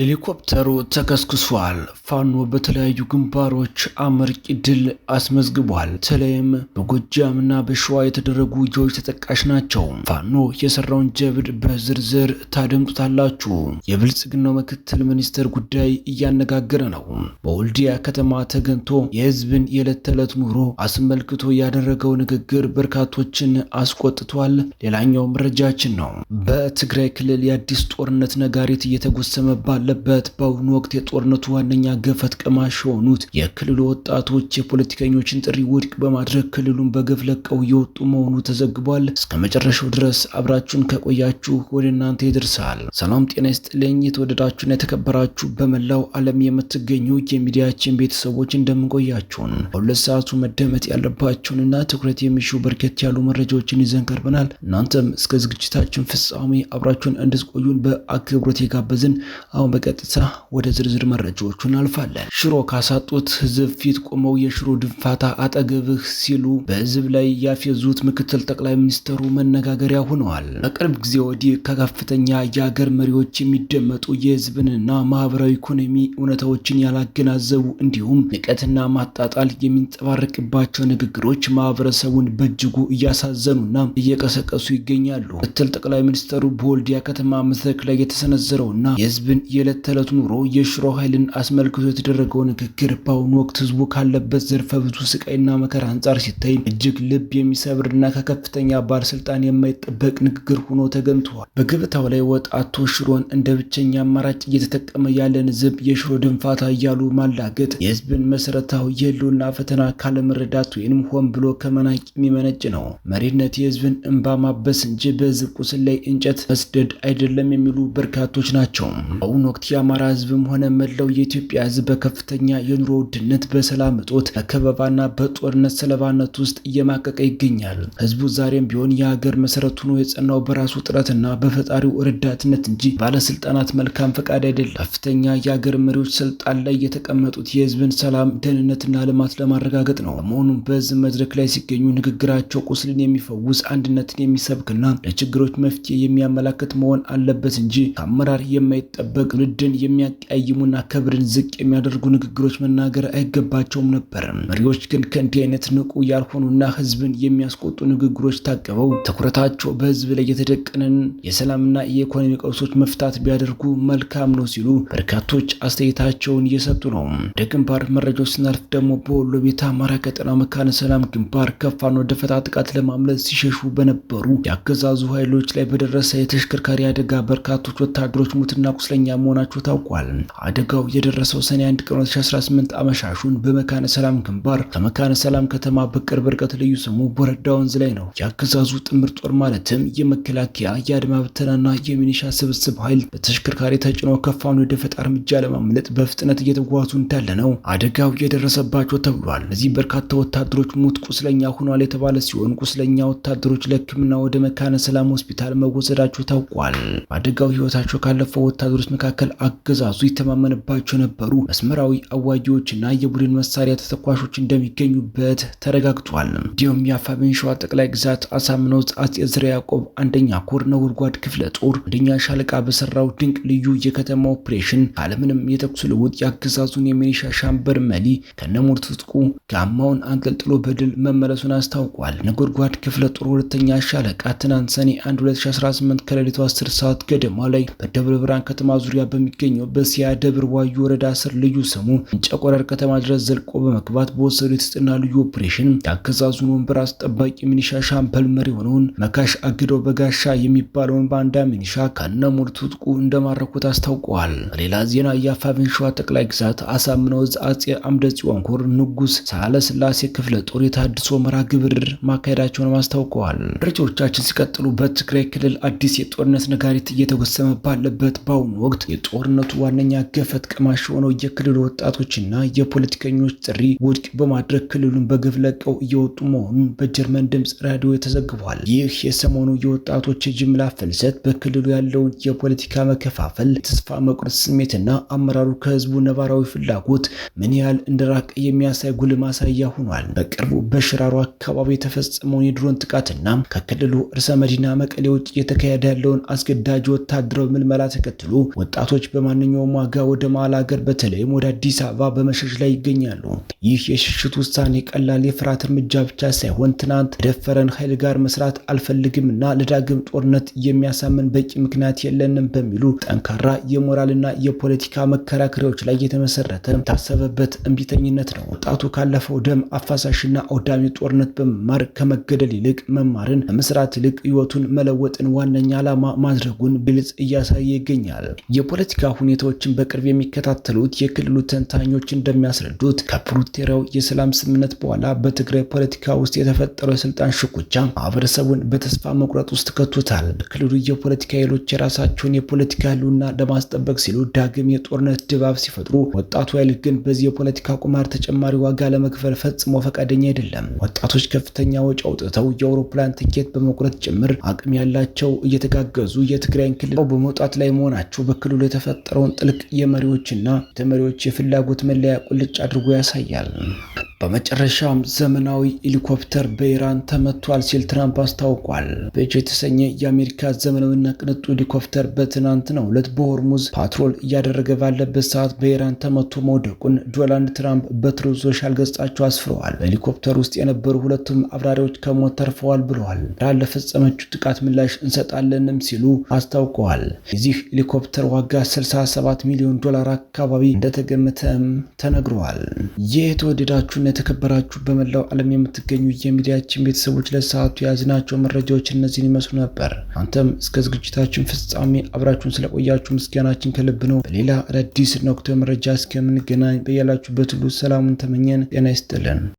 ሄሊኮፕተሩ ተከስክሷል። ፋኖ በተለያዩ ግንባሮች አመርቂ ድል አስመዝግቧል። በተለይም በጎጃምና በሸዋ የተደረጉ ውጊያዎች ተጠቃሽ ናቸው። ፋኖ የሰራውን ጀብድ በዝርዝር ታደምጡታላችሁ። የብልጽግናው ምክትል ሚኒስትር ጉዳይ እያነጋገረ ነው። በወልዲያ ከተማ ተገኝቶ የህዝብን የዕለት ተዕለት ኑሮ አስመልክቶ ያደረገው ንግግር በርካቶችን አስቆጥቷል። ሌላኛው መረጃችን ነው። በትግራይ ክልል የአዲስ ጦርነት ነጋሪት እየተጎሰመ ባለበት በአሁኑ ወቅት የጦርነቱ ዋነኛ ገፈት ቀማሽ የሆኑት የክልሉ ወጣቶች የፖለቲከኞችን ጥሪ ውድቅ በማድረግ ክልሉን በገፍ ለቀው እየወጡ መሆኑ ተዘግቧል። እስከ መጨረሻው ድረስ አብራችሁን ከቆያችሁ ወደ እናንተ ይደርሳል። ሰላም ጤና ይስጥልኝ። የተወደዳችሁና የተከበራችሁ በመላው ዓለም የምትገኙ የሚዲያችን ቤተሰቦች እንደምንቆያችሁን በሁለት ሰዓቱ መደመጥ ያለባቸውንና ትኩረት የሚሹ በርከት ያሉ መረጃዎችን ይዘን ቀርበናል። እናንተም እስከ ዝግጅታችን ፍጻሜ አብራችሁን እንድትቆዩን በአክብሮት የጋበዝን። አሁን በቀጥታ ወደ ዝርዝር መረጃዎቹ እናልፋለን። ሽሮ ካሳጡት ህዝብ ፊት ቆመው የሽሮ ድንፋታ አጠገብህ ሲሉ በህዝብ ላይ ያፌዙት ምክትል ጠቅላይ ሚኒስትሩ መነጋገሪያ ሆነዋል። በቅርብ ጊዜ ወዲህ ከከፍተኛ የሀገር መሪዎች የሚደመጡ የህዝብንና ማህበራዊ ኢኮኖሚ እውነታዎችን ያላገናዘቡ እንዲሁም ንቀትና ማጣጣል የሚንጸባረቅባቸው ንግግሮች ማህበረሰቡን በእጅጉ እያሳዘኑና እየቀሰቀሱ ይገኛሉ። ምክትል ጠቅላይ ሚኒስትሩ በወልዲያ ከተማ መድረክ ላይ የተሰነዘረውና የህዝብን የዕለት ተዕለት ኑሮ የሽሮ ኃይልን አስመልክቶ የተደረገው ንግግር በአሁኑ ወቅት ህዝቡ ካለበት ዘርፈ ብዙ ስቃይና መከራ አንጻር ሲታይ እጅግ ልብ የሚሰብርና ከከፍተኛ ባለስልጣን የማይጠበቅ ንግግር ሆኖ ተገኝቷል። በገበታው ላይ ወጣቶ ሽሮን እንደ ብቸኛ አማራጭ እየተጠቀመ ያለን ህዝብ የሽሮ ድንፋታ እያሉ ማላገጥ የህዝብን መሰረታዊ የህልውና ፈተና ካለመረዳት ወይንም ሆን ብሎ ከመናቅ የሚመነጭ ነው። መሪነት የህዝብን እንባ ማበስ እንጂ በህዝብ ቁስል ላይ እንጨት መስደድ አይደለም የሚሉ በርካቶች ናቸው። በአሁኑ ወቅት የአማራ ህዝብም ሆነ መላው የኢትዮጵያ ህዝብ በከፍተኛ የኑሮ ውድነት፣ በሰላም እጦት፣ በከበባና በጦርነት ሰለባነት ውስጥ እየማቀቀ ይገኛል። ህዝቡ ዛሬም ቢሆን የሀገር መሰረቱ ሆኖ የጸናው በራሱ ጥረትና በፈጣሪው ረዳትነት እንጂ ባለስልጣናት መልካም ፈቃድ አይደለም። ከፍተኛ የሀገር መሪዎች ስልጣን ላይ የተቀመጡት የህዝብን ሰላም፣ ደህንነትና ልማት ለማረጋገጥ ነው። በመሆኑም በህዝብ መድረክ ላይ ሲገኙ ንግግራቸው ቁስልን የሚፈውስ አንድነትን የሚሰብክና ለችግሮች መፍትሄ የሚያመላክት መሆን አለበት እንጂ ከአመራር የማይጠበቅ ትውልድን የሚያቀያይሙና ክብርን ዝቅ የሚያደርጉ ንግግሮች መናገር አይገባቸውም ነበር። መሪዎች ግን ከእንዲህ አይነት ንቁ ያልሆኑና ህዝብን የሚያስቆጡ ንግግሮች ታቅበው ትኩረታቸው በህዝብ ላይ የተደቀነን የሰላምና የኢኮኖሚ ቀውሶች መፍታት ቢያደርጉ መልካም ነው ሲሉ በርካቶች አስተያየታቸውን እየሰጡ ነው። ወደ ግንባር መረጃዎች ስናልፍ ደግሞ በወሎ ቤተ አማራ ቀጠና መካነ ሰላም ግንባር ከፋኖ ደፈጣ ጥቃት ለማምለጥ ሲሸሹ በነበሩ የአገዛዙ ኃይሎች ላይ በደረሰ የተሽከርካሪ አደጋ በርካቶች ወታደሮች ሙትና ቁስለኛ መሆናቸው ታውቋል። አደጋው የደረሰው ሰኔ 1 ቀን 2018 አመሻሹን በመካነ ሰላም ግንባር ከመካነ ሰላም ከተማ በቅርብ ርቀት ልዩ ስሙ ቦረዳ ወንዝ ላይ ነው። የአገዛዙ ጥምር ጦር ማለትም የመከላከያ የአድማ ብተናና የሚኒሻ ስብስብ ኃይል በተሽከርካሪ ተጭኖ ከፋኖ የደፈጣ እርምጃ ለማምለጥ በፍጥነት እየተጓዙ እንዳለ ነው አደጋው የደረሰባቸው ተብሏል። እዚህ በርካታ ወታደሮች ሙት ቁስለኛ ሆኗል የተባለ ሲሆን ቁስለኛ ወታደሮች ለሕክምና ወደ መካነ ሰላም ሆስፒታል መወሰዳቸው ታውቋል። አደጋው ህይወታቸው ካለፈው ወታደሮች መካከል አገዛዙ ይተማመንባቸው የነበሩ መስመራዊ አዋጊዎችና የቡድን መሳሪያ ተተኳሾች እንደሚገኙበት ተረጋግጧል። እንዲሁም የአፋብኃኝ ሸዋ ጠቅላይ ግዛት አሳምነው አፄ ዘርዓ ያዕቆብ አንደኛ ኮር ነጎድጓድ ክፍለ ጦር አንደኛ ሻለቃ በሰራው ድንቅ ልዩ የከተማ ኦፕሬሽን ካለምንም የተኩስ ልውውጥ የአገዛዙን የሚኒሻ ሻምበር መሊ ከነሙሉ ትጥቁ ጋማውን አንጠልጥሎ በድል መመለሱን አስታውቋል። ነጎድጓድ ክፍለ ጦር ሁለተኛ ሻለቃ ትናንት ሰኔ 1 2018 ከሌሊቱ 10 ሰዓት ገደማ ላይ በደብረ ብርሃን ከተማ ዙሪያ በሚገኘው በሲያ ደብር ዋዩ ወረዳ ስር ልዩ ስሙ እንጨቆረር ከተማ ድረስ ዘልቆ በመግባት በወሰዱት የተጠና ልዩ ኦፕሬሽን የአገዛዙን ወንበር አስጠባቂ ሚኒሻ ሻምበል መሪ ሆነውን መካሽ አግደው በጋሻ የሚባለውን ባንዳ ሚኒሻ ከነሙሉ ትጥቁ እንደማረኩት አስታውቀዋል። በሌላ ዜና የአፋብኃኝ ሸዋ ጠቅላይ ግዛት አሳምነው አፄ አምደ ጽዮን ኮር ንጉስ ሳህለ ስላሴ ክፍለ ጦር የታድሶ መርሃ ግብር ማካሄዳቸውን አስታውቀዋል። መረጃዎቻችን ሲቀጥሉ በትግራይ ክልል አዲስ የጦርነት ነጋሪት እየተጎሰመ ባለበት በአሁኑ ወቅት የጦርነቱ ዋነኛ ገፈት ቀማሽ ሆነው የክልሉ ወጣቶችና የፖለቲከኞች ጥሪ ውድቅ በማድረግ ክልሉን በግፍ ለቀው እየወጡ መሆኑን በጀርመን ድምጽ ራዲዮ ተዘግቧል። ይህ የሰሞኑ የወጣቶች ጅምላ ፍልሰት በክልሉ ያለውን የፖለቲካ መከፋፈል፣ ተስፋ መቁረጥ ስሜትና አመራሩ ከህዝቡ ነባራዊ ፍላጎት ምን ያህል እንደራቀ የሚያሳይ ጉልህ ማሳያ ሆኗል። በቅርቡ በሽራሮ አካባቢ የተፈጸመውን የድሮን ጥቃትና ከክልሉ ርዕሰ መዲና መቀሌ ውጭ እየተካሄደ ያለውን አስገዳጅ ወታደራዊ ምልመላ ተከትሎ ወጣቱ ወጣቶች በማንኛውም ዋጋ ወደ መሃል ሀገር በተለይም ወደ አዲስ አበባ በመሸሽ ላይ ይገኛሉ። ይህ የሽሽት ውሳኔ ቀላል የፍርሃት እርምጃ ብቻ ሳይሆን ትናንት ከደፈረን ኃይል ጋር መስራት አልፈልግምና ለዳግም ጦርነት የሚያሳምን በቂ ምክንያት የለንም በሚሉ ጠንካራ የሞራልና የፖለቲካ መከራከሪያዎች ላይ የተመሰረተ ታሰበበት እምቢተኝነት ነው። ወጣቱ ካለፈው ደም አፋሳሽና አውዳሚ ጦርነት በመማር ከመገደል ይልቅ መማርን ከመስራት ይልቅ ህይወቱን መለወጥን ዋነኛ ዓላማ ማድረጉን ግልጽ እያሳየ ይገኛል። የፖለቲካ ሁኔታዎችን በቅርብ የሚከታተሉት የክልሉ ተንታኞች እንደሚያስረዱት ከፕሪቶሪያው የሰላም ስምምነት በኋላ በትግራይ ፖለቲካ ውስጥ የተፈጠረው የስልጣን ሽኩቻ ማህበረሰቡን በተስፋ መቁረጥ ውስጥ ከቶታል። በክልሉ የፖለቲካ ኃይሎች የራሳቸውን የፖለቲካ ህልውና ለማስጠበቅ ሲሉ ዳግም የጦርነት ድባብ ሲፈጥሩ፣ ወጣቱ ኃይል ግን በዚህ የፖለቲካ ቁማር ተጨማሪ ዋጋ ለመክፈል ፈጽሞ ፈቃደኛ አይደለም። ወጣቶች ከፍተኛ ወጪ አውጥተው የአውሮፕላን ትኬት በመቁረጥ ጭምር አቅም ያላቸው እየተጋገዙ የትግራይን ክልል በመውጣት ላይ መሆናቸው በክልሉ የተፈጠረውን ጥልቅ የመሪዎችና የተመሪዎች የፍላጎት መለያ ቁልጭ አድርጎ ያሳያል። በመጨረሻም ዘመናዊ ሄሊኮፕተር በኢራን ተመቷል ሲል ትራምፕ አስታውቋል። ቤጅ የተሰኘ የአሜሪካ ዘመናዊና ቅንጡ ሄሊኮፕተር በትናንትናው ዕለት በሆርሙዝ ፓትሮል እያደረገ ባለበት ሰዓት በኢራን ተመቶ መውደቁን ዶናልድ ትራምፕ በትሩዝ ሶሻል ገጻቸው አስፍረዋል። በሄሊኮፕተር ውስጥ የነበሩ ሁለቱም አብራሪዎች ከሞት ተርፈዋል ብለዋል። ኢራን ለፈጸመችው ጥቃት ምላሽ እንሰጣለንም ሲሉ አስታውቀዋል። የዚህ ሄሊኮፕተር ዋጋ $67 ሚሊዮን አካባቢ እንደተገመተም ተነግሯል። የተወደዳችሁና የተከበራችሁ በመላው ዓለም የምትገኙ የሚዲያችን ቤተሰቦች ለሰዓቱ የያዝናቸው መረጃዎች እነዚህን ይመስሉ ነበር። አንተም እስከ ዝግጅታችን ፍጻሜ አብራችሁን ስለቆያችሁ ምስጋናችን ከልብ ነው። በሌላ አዳዲስ ወቅታዊ መረጃ እስከምንገናኝ በያላችሁበት ሁሉ ሰላሙን ተመኘን። ጤና ይስጥልን።